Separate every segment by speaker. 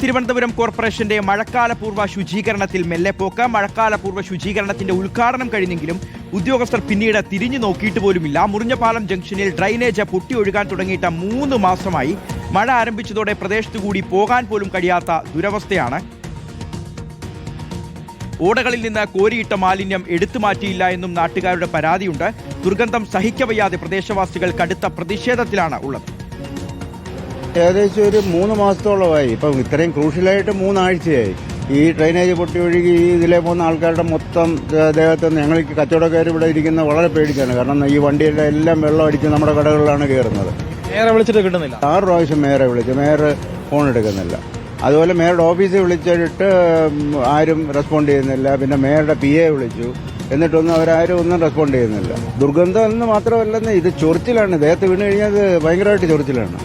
Speaker 1: തിരുവനന്തപുരം കോർപ്പറേഷന്റെ മഴക്കാലപൂർവ്വ ശുചീകരണത്തിൽ മെല്ലെപ്പോക്ക്. മഴക്കാലപൂർവ്വ ശുചീകരണത്തിന്റെ ഉദ്ഘാടനം കഴിഞ്ഞെങ്കിലും ഉദ്യോഗസ്ഥർ പിന്നീട് തിരിഞ്ഞു നോക്കിയിട്ട് പോലുമില്ല. മുറിഞ്ഞപാലം ജംഗ്ഷനിൽ ഡ്രൈനേജ് പൊട്ടിയൊഴുകാൻ തുടങ്ങിയിട്ട് 3 മാസമായി. മഴ ആരംഭിച്ചതോടെ പ്രദേശത്തുകൂടി പോകാൻ പോലും കഴിയാത്ത ദുരവസ്ഥയാണ്. ഓടകളിൽ നിന്ന് കോരിയിട്ട മാലിന്യം എടുത്തു മാറ്റിയില്ല എന്നും നാട്ടുകാരുടെ പരാതിയുണ്ട്. ദുർഗന്ധം സഹിക്കവയ്യാതെ പ്രദേശവാസികൾ കടുത്ത പ്രതിഷേധത്തിലാണ് ഉള്ളത്.
Speaker 2: ഏകദേശം ഒരു 3 മാസത്തോളമായി. ഇപ്പം ഇത്രയും ക്രൂഷ്യലായിട്ട് 3 ആഴ്ചയായി. ഈ ഡ്രൈനേജ് പൊട്ടി ഒഴുകി ഇതിലെ പോകുന്ന ആൾക്കാരുടെ മൊത്തം ദേഹത്ത് നിന്ന് ഞങ്ങൾ കച്ചവടക്കാർ ഇവിടെ ഇരിക്കുന്ന വളരെ പേടിച്ചാണ്. കാരണം ഈ വണ്ടിയുടെ എല്ലാം വെള്ളം അടിച്ച് നമ്മുടെ കടകളിലാണ് കയറുന്നത്.
Speaker 3: മേയറെ വിളിച്ചിട്ട് കിട്ടുന്നില്ല.
Speaker 2: 6 പ്രാവശ്യം മേയറെ വിളിച്ചു, മേയർ ഫോൺ എടുക്കുന്നില്ല. അതുപോലെ മേയറുടെ ഓഫീസിൽ വിളിച്ചിട്ട് ആരും റെസ്പോണ്ട് ചെയ്യുന്നില്ല. പിന്നെ മേയറുടെ PA വിളിച്ചു, എന്നിട്ടൊന്നും അവരാരും ഒന്നും റെസ്പോണ്ട് ചെയ്യുന്നില്ല. ദുർഗന്ധം എന്ന് മാത്രമല്ലെന്ന് ഇത് ചൊറിച്ചിലാണ്. ദേഹത്ത് വീണ് കഴിഞ്ഞാൽ ഭയങ്കരമായിട്ട് ചൊറിച്ചിലാണ്.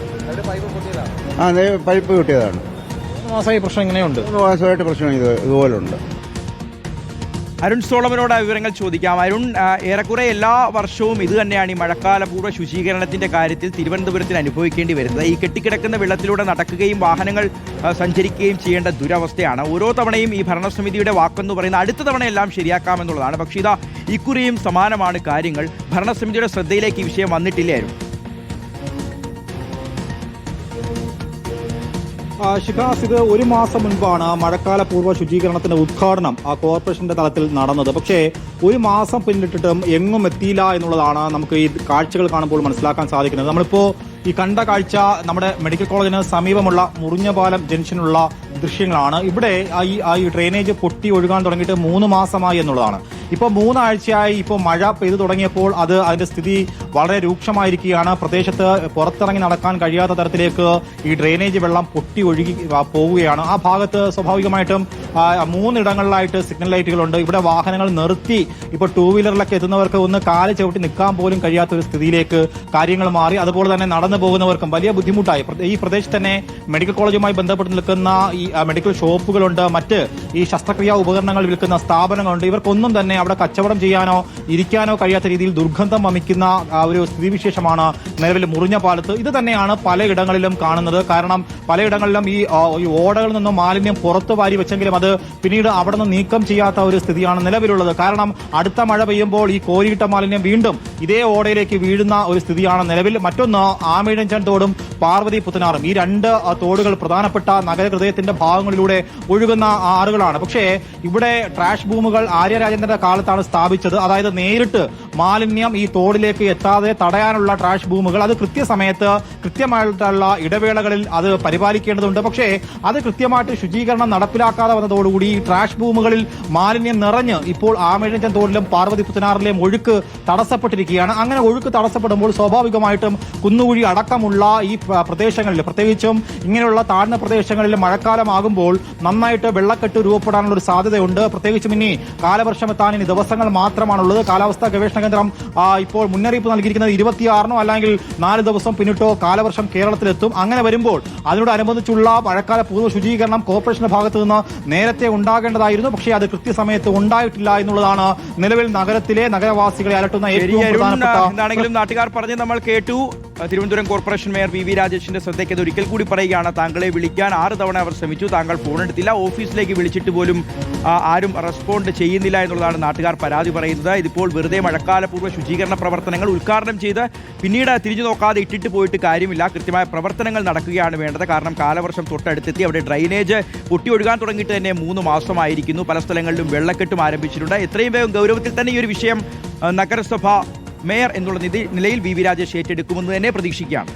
Speaker 2: അതെ, പൈപ്പ് കിട്ടിയതാണ്.
Speaker 3: 3 മാസമായി പ്രശ്നം ഇങ്ങനെയുണ്ട്.
Speaker 2: 3 മാസമായിട്ട് പ്രശ്നം ഇതുപോലുണ്ട്.
Speaker 1: അരുൺ സോളമനോട് വിവരങ്ങൾ ചോദിക്കാം. അരുൺ, ഏറെക്കുറെ എല്ലാ വർഷവും ഇത് തന്നെയാണ് ഈ മഴക്കാലപൂർവ്വ ശുചീകരണത്തിന്റെ കാര്യത്തിൽ തിരുവനന്തപുരത്തിന് അനുഭവിക്കേണ്ടി വരുന്നത്. ഈ കെട്ടിക്കിടക്കുന്ന വെള്ളത്തിലൂടെ നടക്കുകയും വാഹനങ്ങൾ സഞ്ചരിക്കുകയും ചെയ്യേണ്ട ദുരവസ്ഥയാണ്. ഓരോ തവണയും ഈ ഭരണസമിതിയുടെ വാക്കെന്ന് പറയുന്ന അടുത്ത തവണയെല്ലാം ശരിയാക്കാമെന്നുള്ളതാണ്. പക്ഷേ ഇതാ ഇക്കുറിയും സമാനമാണ് കാര്യങ്ങൾ. ഭരണസമിതിയുടെ ശ്രദ്ധയിലേക്ക് ഈ വിഷയം വന്നിട്ടില്ലായിരുന്നു.
Speaker 3: ഷിഖാസ്, ഇത് 1 മാസം മുൻപാണ് മഴക്കാല പൂർവ്വ ശുചീകരണത്തിന്റെ ഉദ്ഘാടനം കോർപ്പറേഷന്റെ തലത്തിൽ നടന്നത്. പക്ഷേ 1 മാസം പിന്നിട്ടിട്ടും എങ്ങും എത്തിയില്ല എന്നുള്ളതാണ് നമുക്ക് ഈ കാഴ്ചകൾ കാണുമ്പോൾ മനസ്സിലാക്കാൻ സാധിക്കുന്നത്. നമ്മളിപ്പോ ഈ കണ്ട കാഴ്ച നമ്മുടെ മെഡിക്കൽ കോളേജിന് സമീപമുള്ള മുറിഞ്ഞപാലം ജംഗ്ഷനുള്ള ദൃശ്യങ്ങളാണ്. ഇവിടെ ഈ ഡ്രെയിനേജ് പൊട്ടി ഒഴുകാൻ തുടങ്ങിയിട്ട് 3 മാസമായി എന്നുള്ളതാണ്. ഇപ്പോൾ 3 ആഴ്ചയായി ഇപ്പോൾ മഴ പെയ്തു തുടങ്ങിയപ്പോൾ അതിന്റെ സ്ഥിതി വളരെ രൂക്ഷമായിരിക്കുകയാണ്. പ്രദേശത്ത് പുറത്തിറങ്ങി നടക്കാൻ കഴിയാത്ത തരത്തിലേക്ക് ഈ ഡ്രെയിനേജ് വെള്ളം പൊട്ടി ഒഴുകി പോവുകയാണ്. ആ ഭാഗത്ത് സ്വാഭാവികമായിട്ടും 3 ഇടങ്ങളിലായിട്ട് സിഗ്നൽ ലൈറ്റുകളുണ്ട്. ഇവിടെ വാഹനങ്ങൾ നിർത്തി ഇപ്പോൾ 2 വീലറിലൊക്കെ എത്തുന്നവർക്ക് ഒന്ന് കാല് ചവിട്ടി നിൽക്കാൻ പോലും കഴിയാത്ത ഒരു സ്ഥിതിയിലേക്ക് കാര്യങ്ങൾ മാറി. അതുപോലെ തന്നെ നടന്നു പോകുന്നവർക്കും വലിയ ബുദ്ധിമുട്ടായി. ഈ പ്രദേശത്ത് തന്നെ മെഡിക്കൽ കോളേജുമായി ബന്ധപ്പെട്ട് നിൽക്കുന്ന ഈ മെഡിക്കൽ ഷോപ്പുകളുണ്ട്, മറ്റ് ഈ ശസ്ത്രക്രിയാ ഉപകരണങ്ങൾ വിൽക്കുന്ന സ്ഥാപനങ്ങളുണ്ട്. ഇവർക്കൊന്നും തന്നെ അവിടെ കച്ചവടം ചെയ്യാനോ ഇരിക്കാനോ കഴിയാത്ത രീതിയിൽ ദുർഗന്ധം വമിക്കുന്ന ഒരു സ്ഥിതിവിശേഷമാണ് നിലവിൽ മുറിഞ്ഞ പാലത്ത്. ഇത് തന്നെയാണ് പലയിടങ്ങളിലും കാണുന്നത്. കാരണം പലയിടങ്ങളിലും ഈ ഓടകളിൽ നിന്നും മാലിന്യം പുറത്തു വാരി വെച്ചെങ്കിലും അത് പിന്നീട് അവിടെ നിന്ന് നീക്കം ചെയ്യാത്ത ഒരു സ്ഥിതിയാണ് നിലവിലുള്ളത്. കാരണം അടുത്ത മഴ പെയ്യുമ്പോൾ ഈ കോരിയിട്ട മാലിന്യം വീണ്ടും ഇതേ ഓടയിലേക്ക് വീഴുന്ന ഒരു സ്ഥിതിയാണ് നിലവിൽ. മറ്റൊന്ന് ആമയിഴഞ്ചൻ തോടും പാർവതി പുത്തനാറും. ഈ 2 തോടുകൾ പ്രധാനപ്പെട്ട നഗരഹൃദയത്തിന്റെ ഭാഗങ്ങളിലൂടെ ഒഴുകുന്ന ആറുകളാണ്. പക്ഷേ ഇവിടെ ട്രാഷ് ബൂമുകൾ ആര്യരാജേന്ദ്രന്റെ കാലത്താണ് സ്ഥാപിച്ചത്. അതായത് നേരിട്ട് മാലിന്യം ഈ തോടിലേക്ക് എത്താതെ തടയാനുള്ള ട്രാഷ് ബൂമുകൾ. അത് കൃത്യസമയത്ത് കൃത്യമായിട്ടുള്ള ഇടവേളകളിൽ അത് പരിപാലിക്കേണ്ടതുണ്ട്. പക്ഷേ അത് കൃത്യമായിട്ട് ശുചീകരണം നടപ്പിലാക്കാതെ വന്നതോടുകൂടി ഈ ട്രാഷ് ബൂമുകളിൽ മാലിന്യം നിറഞ്ഞ് ഇപ്പോൾ ആമയിഴഞ്ചൻ തോടിലും പാർവതി പുത്തനാറിലെയും ഒഴുക്ക് തടസ്സപ്പെട്ടിരിക്കുകയാണ്. അങ്ങനെ ഒഴുക്ക് തടസ്സപ്പെടുമ്പോൾ സ്വാഭാവികമായിട്ടും കുന്നുകുഴി അടക്കമുള്ള ഈ പ്രദേശങ്ങളിൽ, പ്രത്യേകിച്ചും ഇങ്ങനെയുള്ള താഴ്ന്ന പ്രദേശങ്ങളിൽ മഴക്കാലമാകുമ്പോൾ നന്നായിട്ട് വെള്ളക്കെട്ട് രൂപപ്പെടാനുള്ള ഒരു സാധ്യതയുണ്ട്. പ്രത്യേകിച്ചും ഇനി കാലവർഷം എത്താൻ ഇനി ദിവസങ്ങൾ മാത്രമാണുള്ളത്. കാലാവസ്ഥാ ഗവേഷണ കേന്ദ്രം ഇപ്പോൾ മുന്നറിയിപ്പ് നൽകിയിരിക്കുന്നത് 26-നോ അല്ലെങ്കിൽ 4 ദിവസം പിന്നിട്ടോ കാലവർഷം കേരളത്തിലെത്തും. അങ്ങനെ വരുമ്പോൾ അതിനോടനുബന്ധിച്ചുള്ള മഴക്കാല പൂർവ്വ ശുചീകരണം കോർപ്പറേഷന്റെ ഭാഗത്തു നിന്ന് നേരത്തെ ഉണ്ടാകേണ്ടതായിരുന്നു. പക്ഷേ അത് കൃത്യസമയത്ത് ഉണ്ടായിട്ടില്ല എന്നുള്ളതാണ് നിലവിൽ നഗരവാസികളെ അലട്ടുന്ന ഏറ്റവും പ്രധാനപ്പെട്ട.
Speaker 1: എന്താണെങ്കിലും നാട്ടുകാർ പറഞ്ഞ് നമ്മൾ കേട്ടു. തിരുവനന്തപുരം കോർപ്പറേഷൻ മേയർ VV രാജേഷിന്റെ ശ്രദ്ധയ്ക്ക് ഒരിക്കൽ കൂടി പറയുകയാണ്. താങ്കളെ വിളിക്കാൻ 6 തവണ അവർ ശ്രമിച്ചു, താങ്കൾ ഫോൺ എടുത്തില്ല. ഓഫീസിലേക്ക് വിളിച്ചിട്ട് പോലും ആരും റെസ്പോണ്ട് ചെയ്യുന്നില്ല എന്നുള്ളതാണ് നാട്ടുകാർ പരാതി പറയുന്നത്. ഇതിപ്പോൾ വെറുതെ മഴക്കാലപൂർവ്വ ശുചീകരണ പ്രവർത്തനങ്ങൾ ഉദ്ഘാടനം ചെയ്ത് പിന്നീട് തിരിഞ്ഞു നോക്കാതെ ഇട്ടിട്ട് പോയിട്ട് കാര്യമില്ല. കൃത്യമായ പ്രവർത്തനങ്ങൾ നടക്കുകയാണ് വേണ്ടത്. കാരണം കാലവർഷം തൊട്ടടുത്തെത്തി. അവിടെ ഡ്രൈനേജ് പൊട്ടി ഒഴുകാൻ തുടങ്ങിയിട്ട് തന്നെ 3 മാസമായിരിക്കുന്നു. പല സ്ഥലങ്ങളിലും വെള്ളക്കെട്ടും ആരംഭിച്ചിട്ടുണ്ട്. എത്രയും വേഗം ഗൗരവത്തിൽ തന്നെ ഈ ഒരു വിഷയം നഗരസഭ മേയർ എന്നുള്ള നിലയിൽ VV രാജേഷ് ഏറ്റെടുക്കുമെന്ന് തന്നെ പ്രതീക്ഷിക്കുകയാണ്.